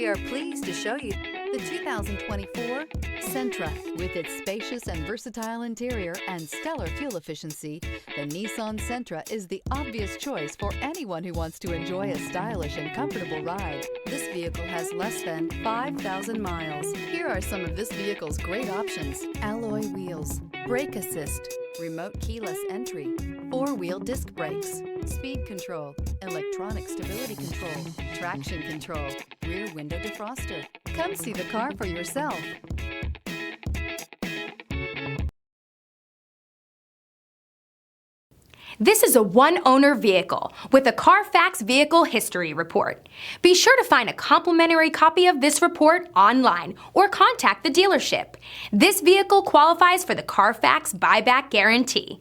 We are pleased to show you the 2024 Sentra. With its spacious and versatile interior and stellar fuel efficiency, the Nissan Sentra is the obvious choice for anyone who wants to enjoy a stylish and comfortable ride. This vehicle has less than 5,000 miles. Here are some of this vehicle's great options: alloy wheels, brake assist, remote keyless entry, four-wheel disc brakes, speed control, electronic stability control, traction control, rear window defroster. Come see the car for yourself. This is a one-owner vehicle with a Carfax Vehicle History Report. Be sure to find a complimentary copy of this report online or contact the dealership. This vehicle qualifies for the Carfax Buyback Guarantee.